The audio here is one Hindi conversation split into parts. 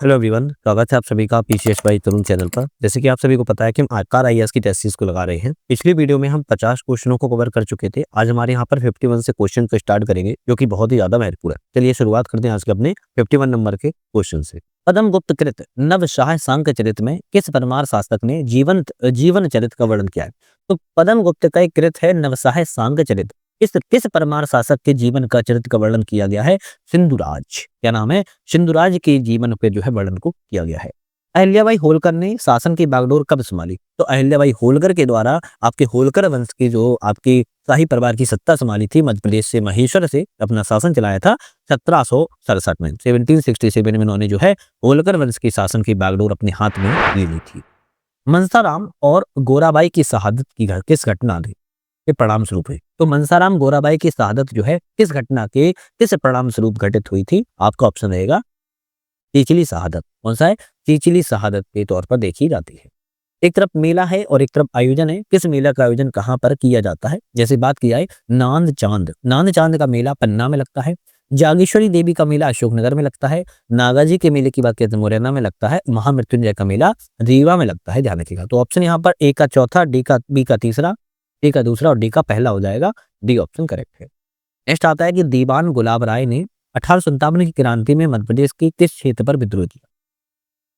हेलो एवरीवन, स्वागत है आप सभी का पीसीएस बाई तरुण चैनल पर। जैसे कि आप सभी को पता है कि हम आकार आईएएस की टेस्ट सीरीज को लगा रहे हैं। पिछली वीडियो में हम 50 क्वेश्चनों को कवर कर चुके थे। आज हमारे यहाँ पर 51 से क्वेश्चन को स्टार्ट करेंगे, जो कि बहुत ही ज्यादा महत्वपूर्ण है। चलिए शुरुआत करते हैं आज के अपने 51 नंबर के क्वेश्चन से। पद्म गुप्त कृत नवशाह सांक चरित में किस परमार शासक ने जीवन चरित का वर्णन किया है? तो पद्म गुप्त का एक कृत है नवशाह सांक चरित। इस किस परमार शासक के जीवन का चरित्र का वर्णन किया गया है? सिंधुराज। क्या नाम है? सिंधुराज के जीवन पे जो है वर्णन को किया गया है। अहिल्याबाई होलकर ने शासन की बागडोर कब संभाली? तो अहिल्याबाई होलकर के द्वारा आपके होलकर वंश की जो आपकी शाही परिवार की सत्ता संभाली थी, मध्य प्रदेश से महेश्वर से अपना शासन चलाया था 1767 में। 1767 में उन्होंने जो है होलकर वंश की शासन की बागडोर अपने हाथ में ले ली थी। मनसाराम और गोराबाई की शहादत की किस घटना के परिणाम स्वरूप हुई? तो मनसाराम गोराबाई की शहादत जो है किस घटना के किस परिणाम स्वरूप घटित हुई थी? आपका ऑप्शन रहेगा चीचली शहादत। कौन सा है? चीचली शहादत के तौर पर देखी जाती है। एक तरफ मेला है और एक तरफ आयोजन है। किस मेला का आयोजन कहाँ पर किया जाता है? जैसे बात की जाए नांद चांद का मेला पन्ना में लगता है। जागेश्वरी देवी का मेला अशोकनगर में लगता है। नागाजी के मेले की बात करें तो मुरैना में लगता है। महामृत्युंजय का मेला रीवा में लगता है। ध्यान रखिएगा। तो ऑप्शन यहाँ पर ए का चौथा, डी का बी का तीसरा, डी का दूसरा और डी का पहला हो जाएगा। डी ऑप्शन करेक्ट है। नेक्स्ट आता है कि दीवान गुलाब राय ने 1857 की क्रांति में मध्य प्रदेश की किस क्षेत्र पर विद्रोह किया?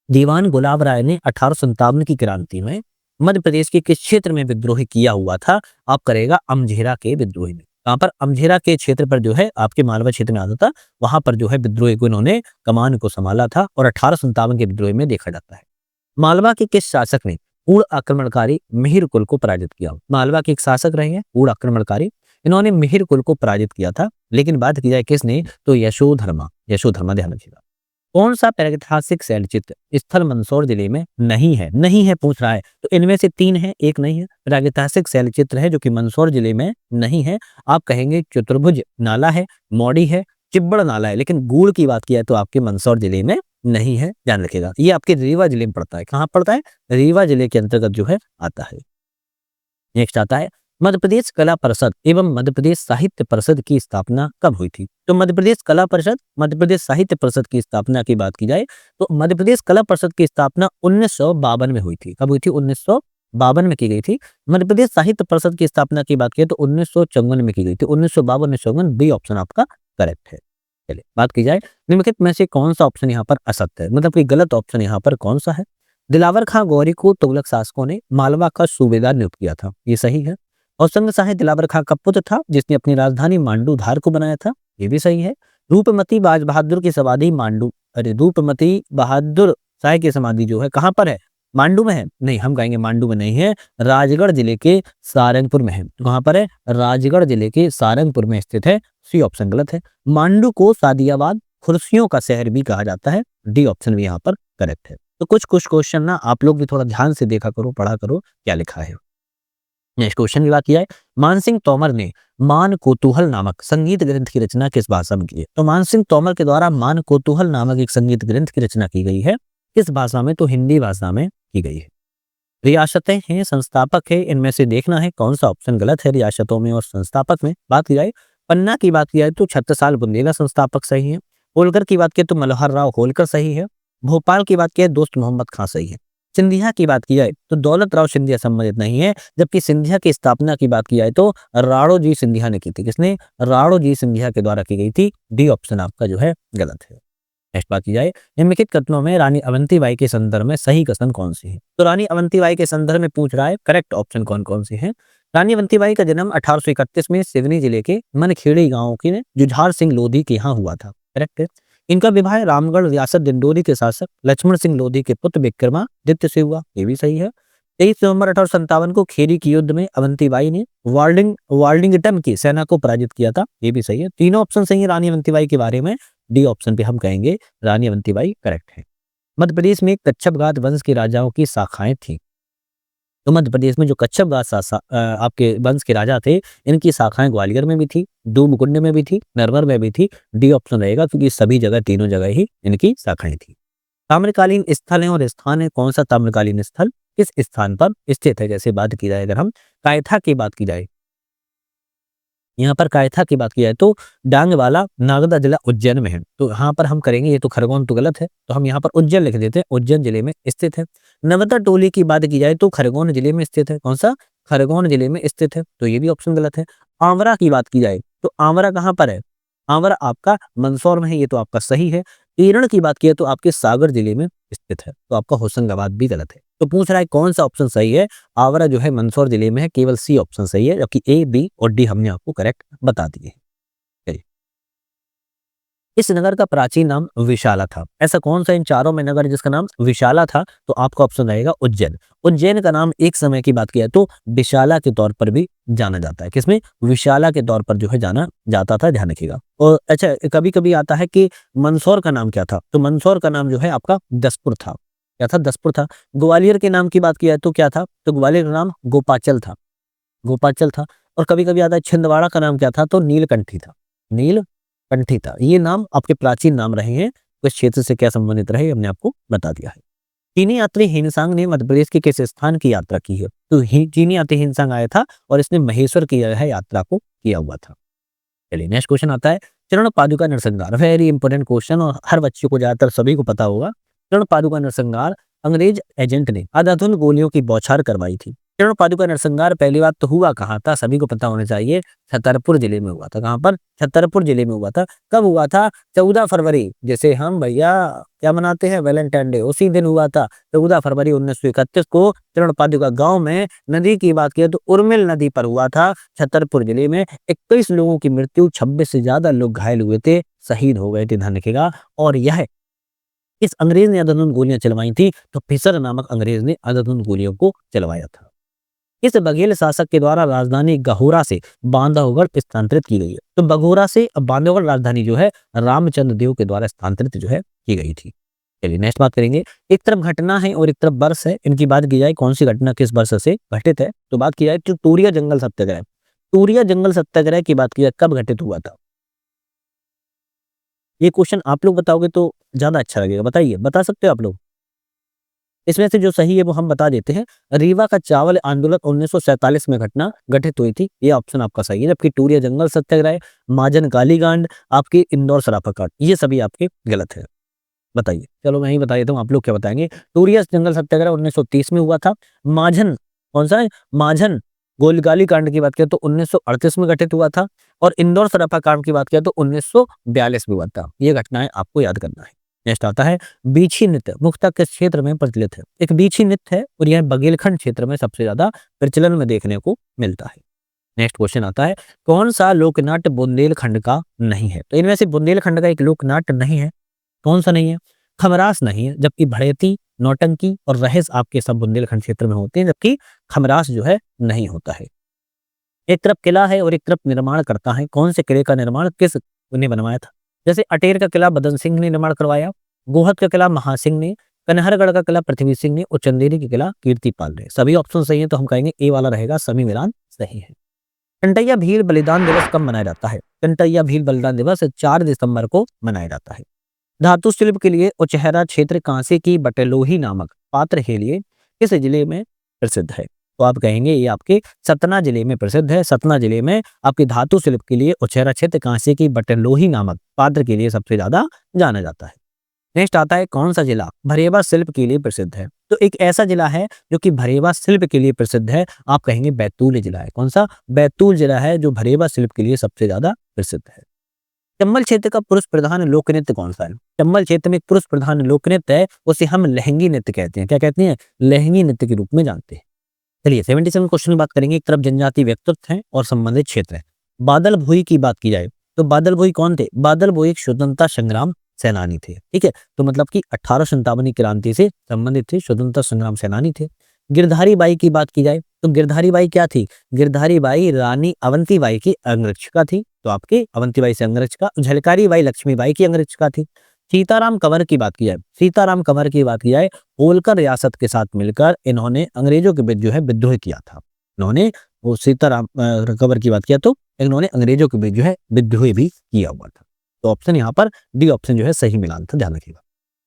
दीवान गुलाब राय ने 1857 की क्रांति में मध्य प्रदेश के किस क्षेत्र में विद्रोह किया हुआ था? आप करेगा अमझेरा के विद्रोह में। कहां पर? अमझेरा के क्षेत्र पर जो है आपके मालवा क्षेत्र में आता था। वहां पर जो है विद्रोह को इन्होंने कमान को संभाला था और 1857 के विद्रोह में देखा जाता है। मालवा के किस शासक ने पूर्ण आक्रमणकारी मिहिर कुल को पराजित किया? मालवा के एक शासक रहे हैं पूर्ण आक्रमणकारी, इन्होंने मिहिर कुल को पराजित किया था। लेकिन बात की जाए किसने? तो यशोधर्मा। ध्यान रखिएगा। कौन सा प्रागैतिहासिक शैलचित्र स्थल मंदसौर जिले में नहीं है? नहीं है पूछ रहा है, तो इनमें से तीन है, एक नहीं है। प्रागैतिहासिक शैलचित्र है जो कि मंदसौर जिले में नहीं है। आप कहेंगे चतुर्भुज नाला है, मौड़ी है, चिब्बड़ नाला है। लेकिन गुड़ की बात किया तो आपके मंदसौर जिले में नहीं है। ध्यान रखिएगा। ये आपके रीवा जिले में पड़ता है। कहाँ पड़ता है? रीवा जिले के अंतर्गत जो है आता है। नेक्स्ट आता है मध्य प्रदेश कला परिषद एवं मध्य प्रदेश साहित्य परिषद की स्थापना कब हुई थी? तो मध्य प्रदेश कला परिषद, मध्य प्रदेश साहित्य परिषद की स्थापना की बात की जाए तो मध्य प्रदेश कला परिषद की स्थापना 1952 में हुई थी। कब हुई थी? 1952 में की गई थी। मध्य प्रदेश साहित्य परिषद की स्थापना की बात की तो 1954 में की गई थी। 1952 1954 बी ऑप्शन आपका करेक्ट है। चलिए बात की जाए निम्नलिखित में से कौन सा ऑप्शन यहाँ पर असत्य है, मतलब कि गलत ऑप्शन यहाँ पर कौन सा है? दिलावर खां गौरी को तुगलक शासकों ने मालवा का सूबेदार नियुक्त किया था, ये सही है। होशंग शाह दिलावर खां का पुत्र था जिसने अपनी राजधानी मांडू धार को बनाया था, ये भी सही है। रूपमती बाज बहादुर की समाधि रूपमती बहादुर शाह की समाधि जो है कहाँ पर है? मांडू में है? नहीं, हम कहेंगे मांडू में नहीं है, राजगढ़ जिले के सारंगपुर में है। कहाँ पर है? राजगढ़ जिले के सारंगपुर में स्थित है। सी ऑप्शन गलत है। मांडू को सादियाबाद खुर्सियों का शहर भी कहा जाता है। डी ऑप्शन भी यहाँ पर करेक्ट है। तो कुछ क्वेश्चन ना आप लोग भी थोड़ा ध्यान से देखा करो, पढ़ा करो क्या लिखा है। नेक्स्ट क्वेश्चन की बात किया है मानसिंह तोमर ने मान कोतूहल नामक संगीत ग्रंथ की रचना किस भाषा में की है? तो मानसिंह तोमर के द्वारा मान कोतूहल नामक एक संगीत ग्रंथ की रचना की गई है। किस भाषा में? तो हिंदी भाषा में की गई है। रियासतें हैं, संस्थापक है, इनमें से देखना है कौन सा ऑप्शन गलत है। रियासतों में और संस्थापक में बात की जाए, पन्ना की बात की जाए तो छत्रसाल बुंदेला संस्थापक सही है। होलकर की बात की तो मल्हार राव होलकर सही है। भोपाल की बात की जाए दोस्त मोहम्मद खां सही है। सिंधिया की बात की जाए तो दौलत राव सिंधिया संबंधित नहीं है। जबकि सिंधिया की स्थापना की बात की जाए तो राणो जी सिंधिया ने की थी। किसने? राणो जी सिंधिया के द्वारा की गई थी। डी ऑप्शन आपका जो है गलत है। नेक्स्ट बात की जाए निम्नलिखित कथनों में रानी अवंतीबाई के संदर्भ में सही कथन कौन सी है? तो रानी अवंतीबाई के संदर्भ में पूछ रहा है करेक्ट ऑप्शन कौन कौन से हैं। रानी अवंतीबाई का जन्म 1831 में सिवनी जिले के मनखेड़ी गांव के जुझार सिंह लोधी के यहाँ हुआ था। करेक्ट है। इनका विवाह रामगढ़ रियासत डिंडोरी के शासक लक्ष्मण सिंह लोधी के पुत्र विक्रमादित्य से हुआ, ये भी सही है। 23 नवंबर 1857 को खेरी की युद्ध में अवंतीबाई ने वार्लिंगटन की सेना को पराजित किया था, ये भी सही है। तीनों ऑप्शन सही है रानी अवंतीबाई के बारे में। डी ऑप्शन पे हम कहेंगे रानी अवंतीबाई करेक्ट है। मध्य प्रदेश में कच्छपगात वंश के राजाओं की शाखाएं थी। तो मध्य प्रदेश में जो कच्छपगात आपके वंश के राजा थे, इनकी शाखाएं ग्वालियर में भी थी, दूबकुंड में भी थी, नरवर में भी थी। डी ऑप्शन रहेगा क्योंकि सभी जगह तीनों जगह ही इनकी शाखाएं थी। ताम्रकालीन स्थल है और स्थान है, कौन सा ताम्रकालीन स्थल किस स्थान पर स्थित है? जैसे बात की जाए अगर हम कायथा की बात की जाए यहाँ पर कायथा की बात की जाए तो डांगवाला नागदा जिला उज्जैन में है। तो यहाँ पर हम करेंगे, ये तो खरगोन तो गलत है, तो हम यहाँ पर उज्जैन लिख देते हैं, उज्जैन जिले में स्थित है। नवदा टोली की बात की जाए तो खरगोन जिले में स्थित है। कौन सा? खरगोन जिले में स्थित है, तो ये भी ऑप्शन गलत है। आंवरा की बात की जाए तो आंवरा कहाँ पर है? आंवरा आपका मंदसौर में है, ये तो आपका सही है। एरण की बात की तो आपके सागर जिले में स्थित है, तो आपका होशंगाबाद भी गलत है। तो पूछ रहा है कौन सा ऑप्शन सही है? आंवरा जो है मंदसौर जिले में है, केवल सी ऑप्शन सही है, जबकि ए, बी और डी हमने आपको करेक्ट बता दिए हैं। चलिए। इस नगर का प्राचीन नाम विशाला था। ऐसा कौन सा इन चारों में नगर है जिसका नाम विशाला था? तो आपका ऑप्शन रहेगा उज्जैन। उज्जैन का नाम एक समय की बात किया तो विशाला के तौर पर भी जाना जाता है। किसमें? विशाला के तौर पर जो है जाना जाता था, ध्यान रखिएगा। और अच्छा, कभी कभी आता है कि मंदसौर का नाम क्या था? तो मंदसौर का नाम जो है आपका दसपुर था। क्या था? दसपुर था। ग्वालियर के नाम की बात किया तो क्या था? तो ग्वालियर का नाम गोपाचल था, गोपाचल था। और कभी कभी आता है छिंदवाड़ा का नाम क्या था? तो नीलकंठी था, नीलकंठी था। ये नाम आपके प्राचीन नाम रहे हैं। किस क्षेत्र से क्या संबंधित रहे हमने आपको बता दिया है। चीनी यात्री हिनसांग ने मध्य प्रदेश के किस स्थान की यात्रा की है? तो चीनी यात्री हिनसांग आया था और इसने महेश्वर की जो है यात्रा को किया हुआ था। चलिए नेक्स्ट क्वेश्चन आता है, चरण पादुका नरसंहार। वेरी इंपॉर्टेंट क्वेश्चन और हर बच्चे को ज्यादातर सभी को पता होगा। चरण पादुका नरसंहार अंग्रेज एजेंट ने आधाधुन गोलियों की बौछार करवाई थी। चरण पादुका नरसंहार पहली बात तो हुआ कहाँ था? सभी को पता होना चाहिए, छतरपुर जिले में हुआ था। कहाँ पर? छतरपुर जिले में हुआ था। कब हुआ था? 14 फरवरी, जैसे हम भैया क्या मनाते हैं, वैलेंटाइन डे, उसी दिन हुआ था। 14 फरवरी 1931 को चरण पादुका गांव में, नदी की बात किया तो उर्मिल नदी पर हुआ था, छतरपुर जिले में। 21 लोगों की मृत्यु, 26 से ज्यादा लोग घायल हुए थे, शहीद हो गए थे, ध्यान रखिएगा। और यह इस अंग्रेज ने अंधाधुंध गोलियां चलवाई थी, तो फिसर नामक अंग्रेज ने अंधाधुंध गोलियों को चलवाया था। इस बघेल शासक के द्वारा राजधानी गहोरा से बांधवगढ़ स्थानांतरित की गई है। तो बघोरा से बांधवगढ़ राजधानी जो है रामचंद्र देव के द्वारा स्थानांतरित जो है की गई थी। चलिए नेक्स्ट बात करेंगे। एक तरफ घटना है और एक तरफ वर्ष है, इनकी बात की जाए कौन सी घटना किस वर्ष से घटित है? तो बात की जाए तो टूरिया जंगल सत्याग्रह। टूरिया जंगल सत्याग्रह की बात की जाए कब घटित हुआ था? ये क्वेश्चन आप लोग बताओगे तो ज्यादा अच्छा लगेगा। बताइए, बता सकते हो आप लोग? इसमें से जो सही है वो हम बता देते हैं। रीवा का चावल आंदोलन 1947 में घटना घटित हुई थी, ये ऑप्शन आपका सही है। जबकि टूरिया जंगल सत्याग्रह, महाजन गालीकांड, आपके इंदौर सराफा कांड, ये सभी आपके गलत है। बताइए, चलो मैं ही बता देता हूँ, आप लोग क्या बताएंगे। टूरिया जंगल सत्याग्रह 1930 में हुआ था। माझन, कौन सा है? माझन गोलगाली कांड की बात किया तो 1938 में घटित हुआ था। और इंदौर सराफा कांड की बात किया तो 1942 में हुआ था। ये घटनाएं आपको याद करना है। नेक्स्ट आता है, बीछी नृत्य मुख्यतः किस क्षेत्र में प्रचलित है? एक बीछी नृत्य है और यह बघेलखंड क्षेत्र में सबसे ज्यादा प्रचलन में देखने को मिलता है। नेक्स्ट क्वेश्चन आता है, कौन सा लोकनाट्य बुंदेलखंड का नहीं है? तो इनमें से बुंदेलखंड का एक लोकनाट्य नहीं है। कौन सा नहीं है? खमरास नहीं है, जबकि भड़ेती, नौटंकी और रहेस आपके सब बुंदेलखंड क्षेत्र में होते हैं, जबकि खमरास जो है नहीं होता है। एक तरफ किला है और एक तरफ निर्माण करता है। कौन से किले का निर्माण किस ने बनवाया था? जैसे अटेर का किला बदन सिंह ने निर्माण करवाया, गोहद का किला महासिंह ने, कन्हरगढ़ का किला पृथ्वी सिंह ने और चंदेरी का किला कीर्तिपाल ने। सभी ऑप्शन सही है, तो हम कहेंगे ए वाला रहेगा सभी मिलान सही है। कंटैया भील बलिदान दिवस कब मनाया जाता है? कंटैया भील बलिदान दिवस 4 दिसंबर को मनाया जाता है। धातु शिल्प के लिए उचहरा क्षेत्र कांसे की बटलोही नामक पात्र के लिए किस जिले में प्रसिद्ध है? तो आप कहेंगे ये आपके सतना जिले में प्रसिद्ध है। सतना जिले में आपके धातु शिल्प के लिए उचहरा क्षेत्र कांसे की बटलोही नामक पात्र के लिए सबसे ज्यादा जाना जाता है। नेक्स्ट आता है, कौन सा जिला भरेवा शिल्प के लिए प्रसिद्ध है? तो एक ऐसा जिला है जो कि भरेवा शिल्प के लिए प्रसिद्ध है, आप कहेंगे बैतूल जिला है। कौन सा? बैतूल जिला है जो भरेवा शिल्प के लिए सबसे ज्यादा प्रसिद्ध है। चंबल क्षेत्र का पुरुष प्रधान लोक नृत्य कौन सा है? चंबल क्षेत्र में एक पुरुष प्रधान लोक नृत्य है, उसे हम लहंगी नृत्य कहते हैं। क्या कहते हैं? लहंगी नृत्य के रूप में जानते हैं। चलिए 77 क्वेश्चन की बात करेंगे। एक तरफ जनजाति व्यक्तित्व है और संबंधित क्षेत्र है। बादल भोई की बात की जाए तो बादल भोई कौन थे? बादल भोई एक स्वतंत्रता संग्राम सेनानी थे। ठीक है, तो मतलब कि 1857 की क्रांति से संबंधित थे, स्वतंत्रता संग्राम सेनानी थे। गिरधारी बाई की बात की जाए तो गिरधारी बाई क्या थी? Girdhari by Rani Avanti by की अंगरक्षिका थी, तो आपके अवंती बाई से अंगरक्षिका। झलकारी बाई लक्ष्मी बाई की अंगरक्षिका थी। सीताराम कंवर की बात की जाए, सीताराम कंवर की बात की जाए, होलकर रियासत के साथ मिलकर इन्होंने अंग्रेजों के विरुद्ध जो है विद्रोह किया था। इन्होंने वो सीताराम कंवर की बात किया तो इन्होंने अंग्रेजों के विरुद्ध जो है विद्रोह भी किया हुआ था। तो ऑप्शन यहाँ पर डी ऑप्शन जो है सही मिलान था, ध्यान रखिएगा।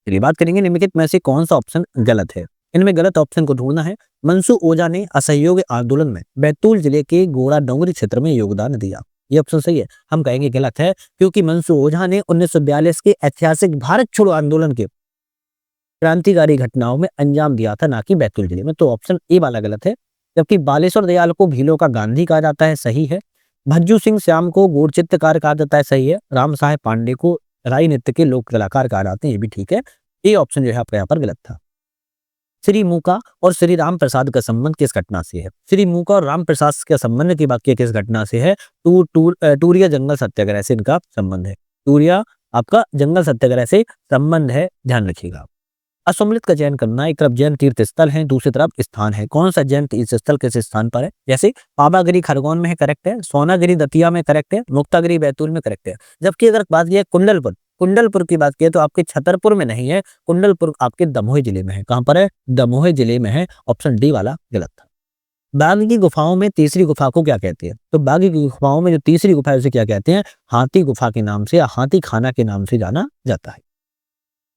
चलिए बात करेंगे निम्नलिखित में से कौन सा ऑप्शन गलत है। इनमें गलत ऑप्शन को ढूंढना है। मनसू ओझा ने असहयोग आंदोलन में बैतूल जिले के गोड़ा डोंगरी क्षेत्र में योगदान दिया। ये ऑप्शन सही है? हम कहेंगे गलत है, क्योंकि मंसूर ओझा ने 1942 के ऐतिहासिक भारत छोड़ो आंदोलन के क्रांतिकारी घटनाओं में अंजाम दिया था, ना कि बैतूल जिले में। तो ऑप्शन ए वाला गलत है। जबकि बालेश्वर दयाल को भीलों का गांधी कहा जाता है, सही है। भज्जू सिंह श्याम को गूढ़ चित्रकार कहा जाता है, सही है। राम साहेब पांडे को राई नृत्य के लोक कलाकार कहा जाते हैं, ये भी ठीक है। ये ऑप्शन जो है आपका यहाँ पर गलत था। श्री मूका और श्री राम प्रसाद का संबंध किस घटना से है? श्री मूका और राम प्रसाद के संबंध की बात की किस घटना से है? टूरिया जंगल सत्याग्रह से इनका संबंध है। टूरिया आपका जंगल सत्याग्रह से संबंध है, ध्यान रखिएगा। असुमलित का चयन करना, एक तरफ जैन तीर्थ स्थल है, दूसरी तरफ स्थान है। कौन सा जैन तीर्थ स्थल किस स्थान पर है? जैसे पावागढ़ी खरगोन में है, करेक्ट है। सोनागिरी दतिया में, करेक्ट है। मुक्तागिरी बैतूल में, करेक्ट है। जबकि अगर बात की कुंडलपुर, कुंडलपुर की बात की तो आपके छतरपुर में नहीं है, कुंडलपुर आपके दमोह जिले में है। कहां पर है? दमोह जिले में है। ऑप्शन डी वाला गलत था। बाघ की गुफाओं में तीसरी गुफा को क्या कहते हैं? तो बाघ की गुफाओं में जो तीसरी गुफा है उसे क्या कहते हैं? हाथी गुफा के नाम से या हाथी खाना के नाम से जाना जाता है।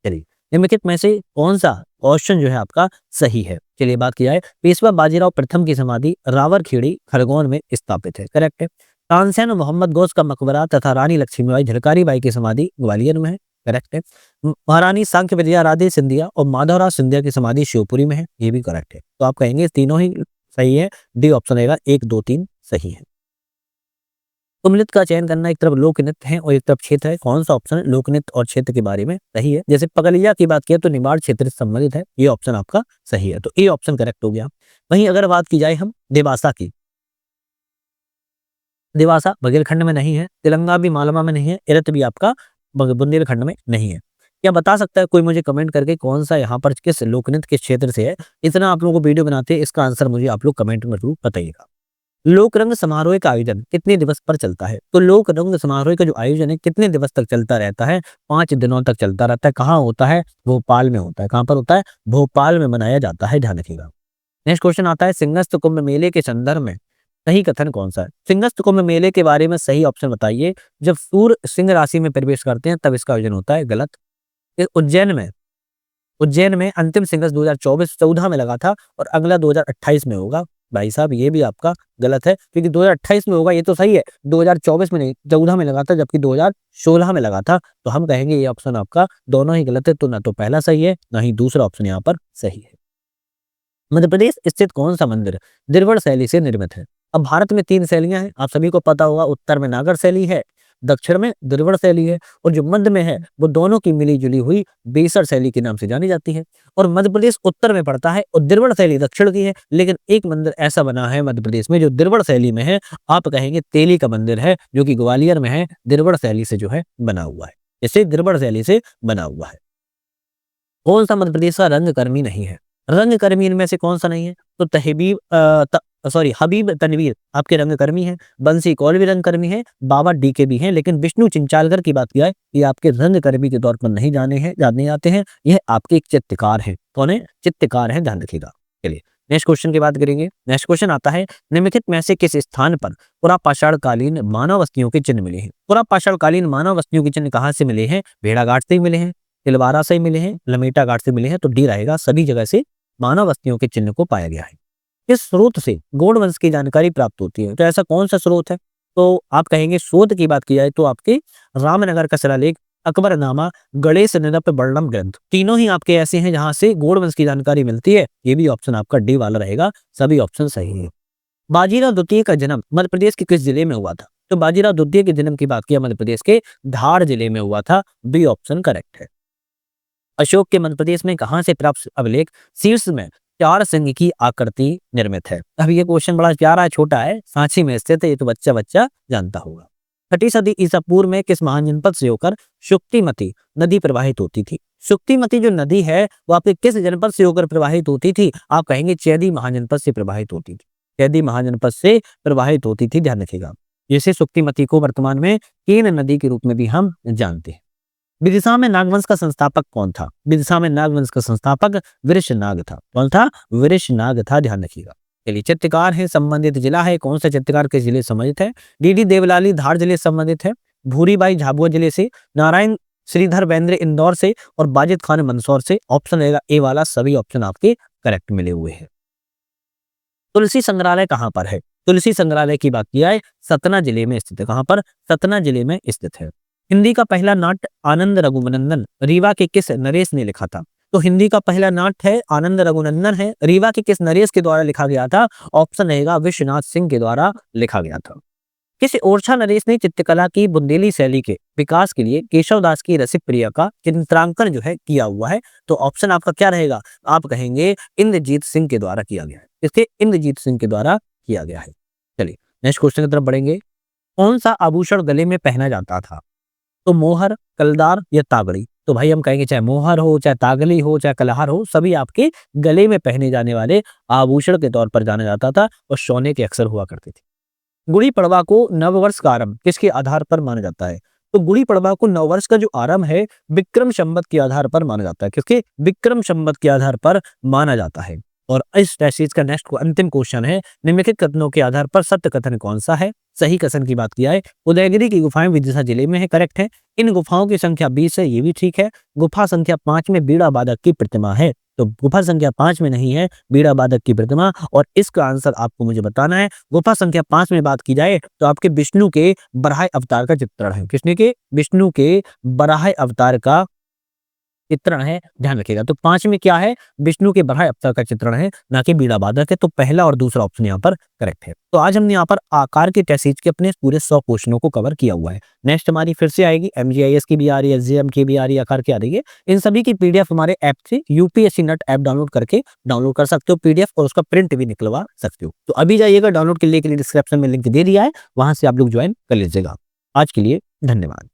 चलिए, निम्नलिखित में से कौन सा क्वेश्चन जो है आपका सही है? चलिए बात की जाए, पेशवा बाजीराव प्रथम की समाधि रावरखेड़ी खरगोन में स्थापित है, करेक्ट है। तानसेन मोहम्मद गौस का मकबरा तथा रानी लक्ष्मीबाई झलकारी बाई की समाधि ग्वालियर में है, करेक्ट है। महारानी सांख्य विजया राधे सिंधिया और माधवराव सिंधिया की समाधि शिवपुरी में है, ये भी करेक्ट है। तो आप कहेंगे तीनों ही सही है, डी ऑप्शन रहेगा, 1, 2, 3 सही है। तुमलित का चयन करना, एक तरफ लोक नृत्य है और एक तरफ क्षेत्र है। कौन सा ऑप्शन लोक नृत्य और क्षेत्र के बारे में सही है? जैसे पगलिया की बात किया तो निमाड़ क्षेत्र से संबंधित है, ये ऑप्शन आपका सही है। तो ए ऑप्शन करेक्ट हो गया। वहीं अगर बात की जाए हम देवासा की, देवासा बघेलखंड में नहीं है, तेलंगा भी मालवा में नहीं है, एरत भी आपका बुंदेलखंड में नहीं है। क्या बता सकता है कोई मुझे कमेंट करके कौन सा यहाँ पर किस लोकनृत्य किस क्षेत्र से है? इतना आप लोगों को वीडियो बनाते हैं, इसका आंसर मुझे आप लोग कमेंट में जरूर बताइएगा। लोक रंग समारोह का आयोजन कितने दिवस पर चलता है? तो लोक रंग समारोह का जो आयोजन है कितने दिवस तक चलता रहता है? 5 दिनों तक चलता रहता है। कहाँ होता है? भोपाल में होता है। कहाँ पर होता है? भोपाल में मनाया जाता है, ध्यान रखिएगा। नेक्स्ट क्वेश्चन आता है, सिंहस्थ कुंभ मेले के संदर्भ में सही कथन कौन सा है? सिंहस्थ कुंभ मेले के बारे में सही ऑप्शन बताइए। जब सूर्य सिंह राशि में प्रवेश करते हैं तब इसका आयोजन होता है, गलत। उज्जैन में अंतिम सिंहस्थ 2024-14 में लगा था और अगला 2028 में होगा। भाई साहब ये भी आपका गलत है, क्योंकि 2028 में होगा ये तो सही है, 2024 में नहीं, 14 में लगा था, जबकि 2016 में लगा था। तो हम कहेंगे ये ऑप्शन आपका दोनों ही गलत है। तो ना तो पहला सही है, ना ही दूसरा ऑप्शन यहाँ पर सही है। मध्य प्रदेश स्थित कौन सा मंदिर द्रविड़ शैली से निर्मित है? अब भारत में 3 शैलियां हैं, आप सभी को पता होगा। उत्तर में नागर शैली है, दक्षिण में द्रविड़ शैली है, और जो मध्य में है वो दोनों की मिली जुली हुई बेसर शैली के नाम से जानी जाती है। और मध्य प्रदेश उत्तर में पड़ता है और द्रविड़ शैली दक्षिण की है। लेकिन एक मंदिर ऐसा बना है मध्य प्रदेश में जो द्रविड़ शैली में है, आप कहेंगे तेली का मंदिर है, जो कि ग्वालियर में है, द्रविड़ शैली से जो है बना हुआ है, इसे द्रविड़ शैली से बना हुआ है। कौन सा मध्य प्रदेश का रंगकर्मी नहीं है? रंगकर्मी इनमें से कौन सा नहीं है? तो हबीब तनवीर आपके रंगकर्मी हैं, बंसी कौल भी रंगकर्मी है, बाबा डीके भी हैं। लेकिन विष्णु चिंचालकर की बात किया है, ये आपके रंगकर्मी के तौर पर नहीं जाने जाते हैं, यह आपके एक चित्रकार हैं। कौन है? चित्रकार हैं, ध्यान रखिएगा। चलिए नेक्स्ट क्वेश्चन की बात करेंगे। नेक्स्ट क्वेश्चन आता है, निम्नलिखित में से किस स्थान पर पुरापाषाण कालीन मानव बस्तियों के चिन्ह मिले हैं? पुरापाषाण कालीन मानव बस्तियों के चिन्ह कहाँ से मिले हैं? भेड़ाघाट से मिले हैं, तिलवारा से मिले हैं, लमेटा घाट से मिले हैं। तो डी रहेगा, सभी जगह से मानव बस्तियों के चिन्ह को पाया गया है। किस स्रोत से गौड़ वंश की जानकारी प्राप्त होती है? तो ऐसा कौन सा स्रोत है? तो आप कहेंगे स्रोत की बात की जाए तो आपके रामनगर का शिलालेख, अकबरनामा, गणेश नृप वर्णम ग्रंथ, तीनों ही आपके ऐसे हैं जहां से गौड़ वंश की जानकारी मिलती है। ये भी ऑप्शन आपका डी वाला रहेगा, सभी ऑप्शन सही है। बाजीराव द्वितीय का जन्म मध्य प्रदेश के किस जिले में हुआ था? तो बाजीराव द्वितीय के जन्म की बात किया मध्य प्रदेश के धार जिले में हुआ था, बी ऑप्शन करेक्ट है। अशोक के मध्य प्रदेश में कहां से प्राप्त अभिलेख शीर्ष में 4 सिंह की आकृति निर्मित है? अब ये क्वेश्चन बड़ा प्यारा है, छोटा है, सांची में स्थित है, ये तो बच्चा जानता होगा। 6ठी सदी ईसा पूर्व में किस महान जनपद से होकर शुक्तिमती नदी प्रवाहित होती थी? शुक्तिमती जो नदी है वो आपके किस जनपद से होकर प्रवाहित होती थी? आप कहेंगे चैदी महाजनपद से प्रवाहित होती थी, चैदी महाजनपद से प्रवाहित होती थी, ध्यान रखिएगा। जिसे शुक्तिमती को वर्तमान में केन नदी के रूप में भी हम जानते हैं। विदिशा में नागवंश का संस्थापक कौन था? विदिशा में नागवंश का संस्थापक वृषनाग था। कौन था? वृषनाग था, ध्यान रखिएगा। चलिए चित्रकार है, संबंधित जिला है, कौन सा चित्रकार के जिले संबंधित है? डीडी देवलाली धार जिले संबंधित है, भूरीबाई झाबुआ जिले से, नारायण श्रीधर बेंद्रे इंदौर से, और बाजिद खान मंदसौर से। ऑप्शन रहेगा ए वाला, सभी ऑप्शन आपके करेक्ट मिले हुए हैं। तुलसी संग्रहालय कहां पर है? तुलसी संग्रहालय की बात की जाए सतना जिले में स्थित है। कहाँ पर? सतना जिले में स्थित है। हिंदी का पहला नाट्य आनंद रघुनंदन रीवा के किस नरेश ने लिखा था? तो हिंदी का पहला नाट्य है आनंद रघुनंदन है, रीवा के किस नरेश के द्वारा लिखा गया था? ऑप्शन रहेगा विश्वनाथ सिंह के द्वारा लिखा गया था। किस ओरछा नरेश ने चित्रकला की बुंदेली शैली के विकास के लिए केशवदास की रसिक प्रिया का चित्रांकन जो है किया हुआ है? तो ऑप्शन आपका क्या रहेगा? आप कहेंगे इंद्रजीत सिंह के द्वारा किया गया है। इसके इंद्रजीत सिंह के द्वारा किया गया है। चलिए नेक्स्ट क्वेश्चन की तरफ बढ़ेंगे। कौन सा आभूषण गले में पहना जाता था? तो मोहर, कलदार या तागड़ी? तो भाई हम कहेंगे चाहे मोहर हो, चाहे तागली हो, चाहे कलहार हो, सभी आपके गले में पहने जाने वाले आभूषण के तौर पर जाना जाता था और सोने के अक्सर हुआ करते थे। गुड़ी पड़वा को नववर्ष का आरंभ किसके आधार पर माना जाता है? तो गुड़ी पड़वा को नववर्ष का जो आरंभ है विक्रम संवत के आधार पर माना जाता है। किसके? विक्रम संवत के आधार पर माना जाता है। और इस टेस्ट का नेक्स्ट अंतिम क्वेश्चन है, निम्नलिखित कथनों के आधार पर सत्य कथन कौन सा है? सही कथन की बात किया है उदयगिरी की गुफाएं विदिशा जिले में है, करेक्ट है। इन गुफाओं की संख्या 20 है, ये भी ठीक है। गुफा संख्या 5 में बीड़ा बाधक की प्रतिमा है, तो गुफा संख्या 5 में नहीं है बीड़ा बाधक की प्रतिमा। और इसका आंसर आपको मुझे बताना है। गुफा संख्या 5 में बात की जाए तो आपके विष्णु के बराह अवतार का चित्रण है। किसने के? विष्णु के बराह अवतार का चित्रण है, ध्यान रखिएगा। तो 5 में क्या है? विष्णु के बराह अवतार का चित्रण है, ना कि बीड़ा बाधक है। तो पहला और दूसरा ऑप्शन यहाँ पर करेक्ट है। तो आज हमने यहाँ पर आकार के टेस्ट सीरीज के अपने पूरे 100 क्वेश्चनों को कवर किया हुआ है। नेक्स्ट हमारी फिर से आएगी MGIS की भी आ रही है, SGM की भी आ रही है, आकार की आ रही है। इन सभी की PDF हमारे ऐप से UPSC NET ऐप डाउनलोड करके डाउनलोड कर सकते हो PDF, और उसका प्रिंट भी निकलवा सकते हो। तो अभी जाइएगा, डाउनलोड के लिए डिस्क्रिप्शन में लिंक दे दिया है, वहां से आप लोग ज्वाइन कर लीजिएगा। आज के लिए धन्यवाद।